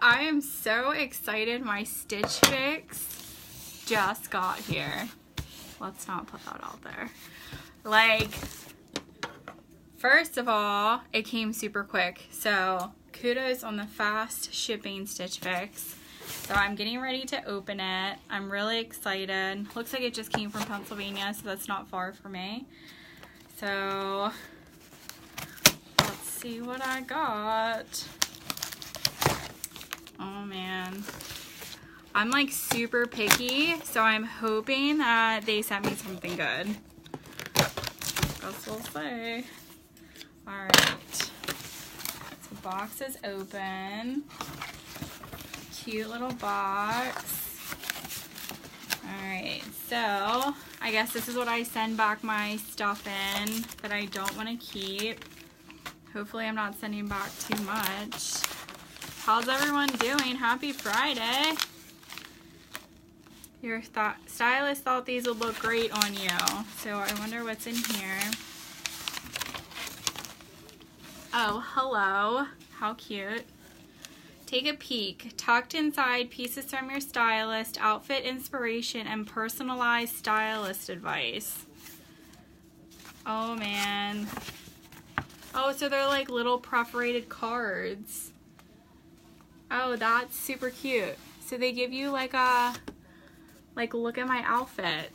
I am so excited. My Stitch Fix just got here. Let's not put that out there. Like, first of all, it came super quick. So kudos on the fast shipping Stitch Fix. So I'm getting ready to open it. I'm really excited. Looks like it just came from Pennsylvania, so that's not far from me. So let's see what I got. Oh man. I'm like super picky, so I'm hoping that they sent me something good. Guess we'll see. Alright. So box is open. Cute little box. Alright, so I guess this is what I send back my stuff in that I don't want to keep. Hopefully I'm not sending back too much. How's everyone doing? Happy Friday. Your stylist thought these would look great on you. So I wonder what's in here. Oh, hello. How cute. Take a peek. Tucked inside, pieces from your stylist, outfit inspiration, and personalized stylist advice. Oh, man. Oh, so they're like little perforated cards. Oh, that's super cute. So they give you like a, look at my outfit.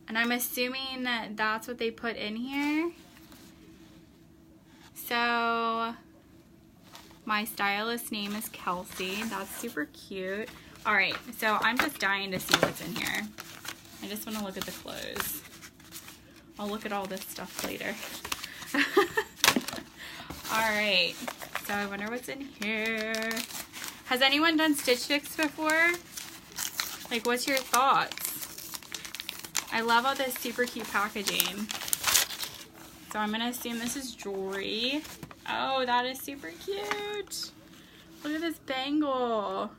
And I'm assuming that that's what they put in here. So my stylist name is Kelsey. That's super cute. All right, so I'm just dying to see what's in here. I just want to look at the clothes. I'll look at all this stuff later. All right, so I wonder what's in here. Has anyone done Stitch Fix before? Like, what's your thoughts? I love all this super cute packaging. So I'm gonna assume this is jewelry. Oh, that is super cute. Look at this bangle.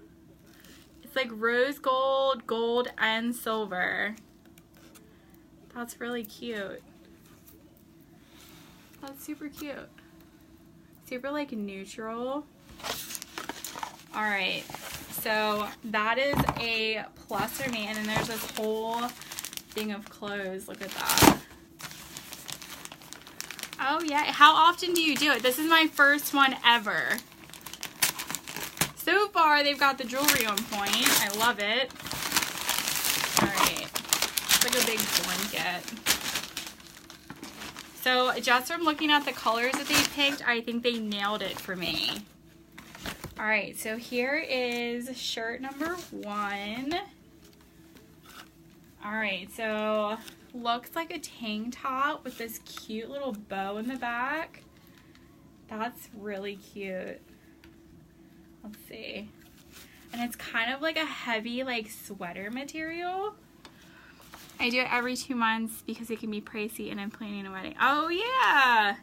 It's like rose gold, gold, and silver. That's really cute. That's super cute. Super like neutral. All right, so that is a plus for me. And then there's this whole thing of clothes. Look at that. Oh yeah, how often do you do it? This is my first one ever. So far, they've got the jewelry on point. I love it. All right, it's like a big blanket. So just from looking at the colors that they picked, I think they nailed it for me. All right, so here is shirt number 1. All right, so looks like a tank top with this cute little bow in the back. That's really cute. Let's see. And it's kind of like a heavy like sweater material. I do it every 2 months because it can be pricey and I'm planning a wedding. Oh yeah.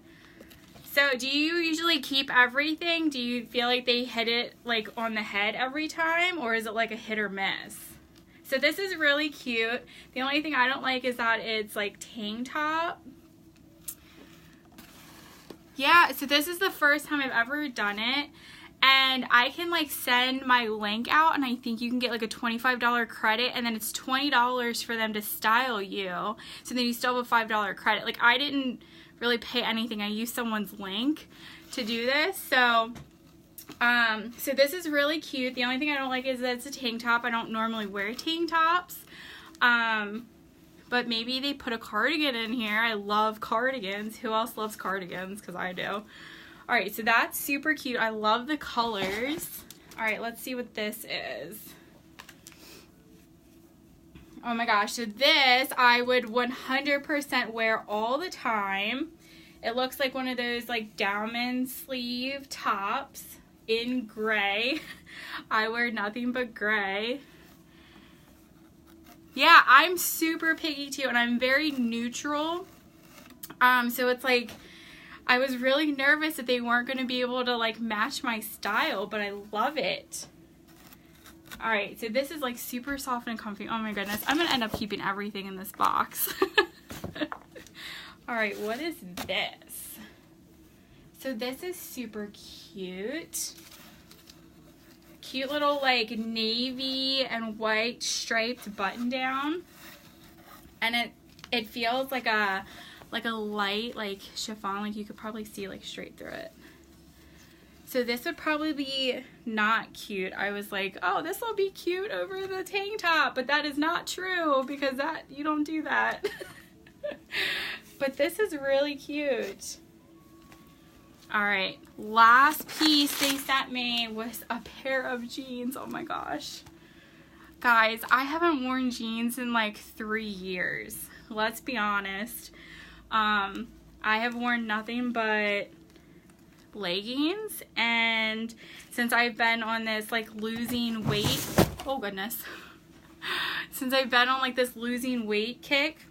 So do you usually keep everything? Do you feel like they hit it like on the head every time, or is it like a hit or miss? So this is really cute. The only thing I don't like is that it's like tank top. Yeah, so this is the first time I've ever done it. And I can like send my link out and I think you can get like a $25 credit, and then it's $20 for them to style you. So then you still have a $5 credit. Like I didn't really pay anything. I used someone's link to do this. So so this is really cute. The only thing I don't like is that it's a tank top. I don't normally wear tank tops. But maybe they put a cardigan in here. I love cardigans. Who else loves cardigans? Because I do. Alright, so that's super cute. I love the colors. Alright, let's see what this is. Oh my gosh, so this I would 100% wear all the time. It looks like one of those like diamond sleeve tops in gray. I wear nothing but gray. Yeah, I'm super picky too, and I'm very neutral. So it's like, I was really nervous that they weren't going to be able to like match my style, but I love it. All right, so this is like super soft and comfy. Oh my goodness, I'm going to end up keeping everything in this box. All right, what is this? So this is super cute. cute little like navy and white striped button down, and it feels like a light like chiffon, like you could probably see like straight through it. So this would probably be not cute. I was like, oh, this will be cute over the tank top, but that is not true because that you don't do that. But this is really cute. All right, last piece they sent me was a pair of jeans. Oh my gosh. Guys, I haven't worn jeans in like 3 years. Let's be honest. I have worn nothing but leggings, and since I've been on this like losing weight, oh goodness, since I've been on like this losing weight kick,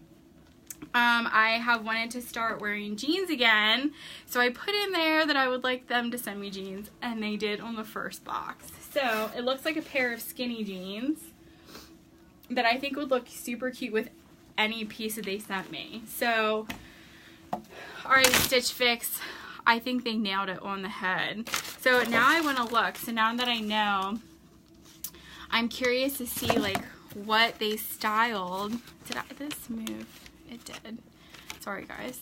I have wanted to start wearing jeans again. So I put in there that I would like them to send me jeans, and they did on the first box. So it looks like a pair of skinny jeans that I think would look super cute with any piece that they sent me. So alright, Stitch Fix, I think they nailed it on the head. So now I want to look. So now that I know, I'm curious to see like what they styled. Did this move? It did. Sorry guys.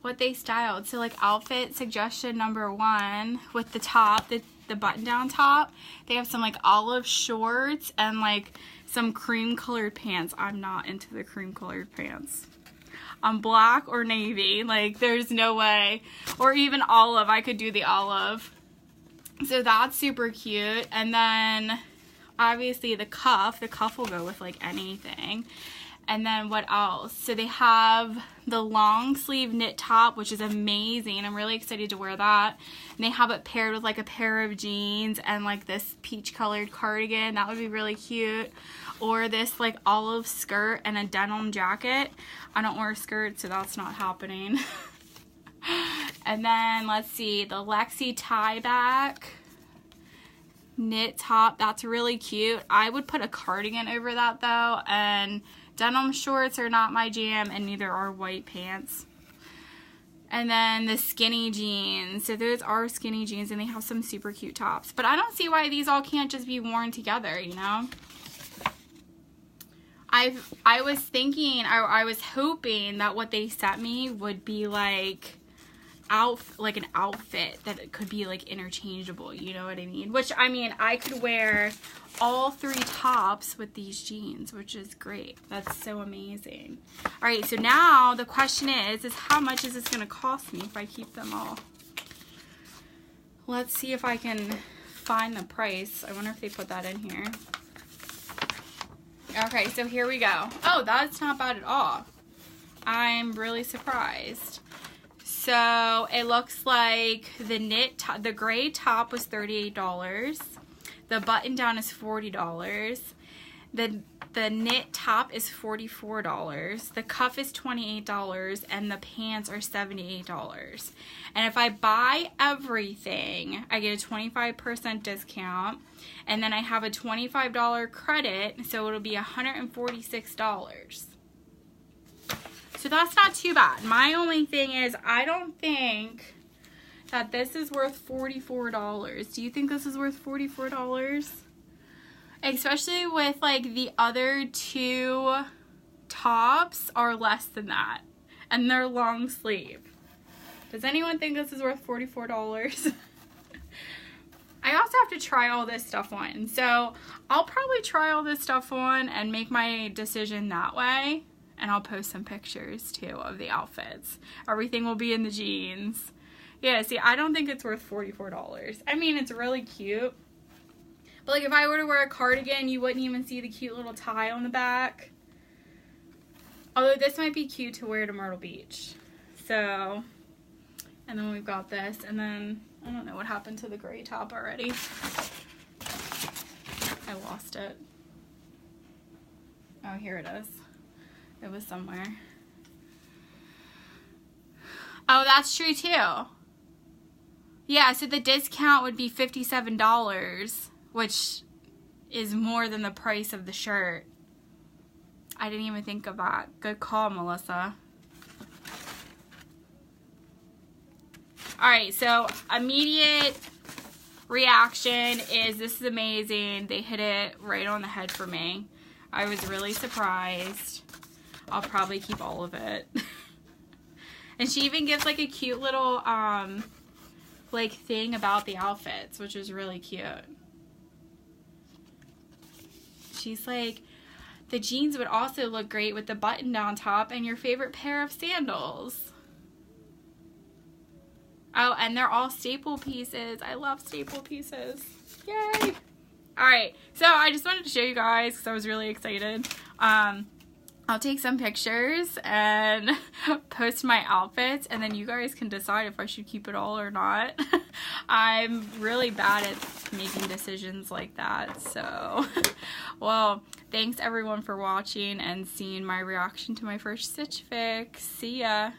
What they styled. So like outfit suggestion number 1 with the top, the button down top. They have some like olive shorts and like some cream colored pants. I'm not into the cream colored pants. Black or navy, like there's no way. Or even olive, I could do the olive. So that's super cute. And then obviously the cuff will go with like anything. And then what else? So they have the long sleeve knit top, which is amazing. I'm really excited to wear that. And they have it paired with like a pair of jeans and like this peach colored cardigan. That would be really cute. Or this like olive skirt and a denim jacket. I don't wear skirts, so that's not happening. And then let's see, the Lexi tie back knit top. That's really cute. I would put a cardigan over that though, and denim shorts are not my jam, and neither are white pants. And then the skinny jeans. So those are skinny jeans, and they have some super cute tops. But I don't see why these all can't just be worn together, you know? I was thinking, I was hoping that what they sent me would be like an outfit that it could be like interchangeable, you know what I mean? Which, I mean, I could wear all 3 tops with these jeans, which is great. That's so amazing. All right, so now the question is how much is this gonna cost me if I keep them all? Let's see if I can find the price. I wonder if they put that in here. Okay, so here we go. Oh, that's not bad at all. I'm really surprised. So it looks like the gray top was $38. The button down is $40. The knit top is $44. The cuff is $28, and the pants are $78. And if I buy everything, I get a 25% discount, and then I have a $25 credit, so it'll be $146. So that's not too bad. My only thing is, I don't think that this is worth $44. Do you think this is worth $44? Especially with like the other 2 tops are less than that, and they're long sleeve. Does anyone think this is worth $44? I also have to try all this stuff on, so I'll probably try all this stuff on and make my decision that way, and I'll post some pictures too of the outfits. Everything will be in the jeans. Yeah, see, I don't think it's worth $44. I mean, it's really cute. But like if I were to wear a cardigan, you wouldn't even see the cute little tie on the back. Although this might be cute to wear to Myrtle Beach. So, and then we've got this, and then I don't know what happened to the gray top already. I lost it. Oh, here it is. It was somewhere. Oh, that's true too. Yeah, so the discount would be $57, which is more than the price of the shirt. I didn't even think of that. Good call, Melissa. Alright, so immediate reaction is this is amazing. They hit it right on the head for me. I was really surprised. I'll probably keep all of it. And she even gives like a cute little like thing about the outfits, which is really cute. She's like, the jeans would also look great with the button down top and your favorite pair of sandals. Oh, and they're all staple pieces. I love staple pieces. Yay! Alright, so I just wanted to show you guys because I was really excited. I'll take some pictures and post my outfits, and then you guys can decide if I should keep it all or not. I'm really bad at making decisions like that, so. Well, thanks everyone for watching and seeing my reaction to my first Stitch Fix. See ya!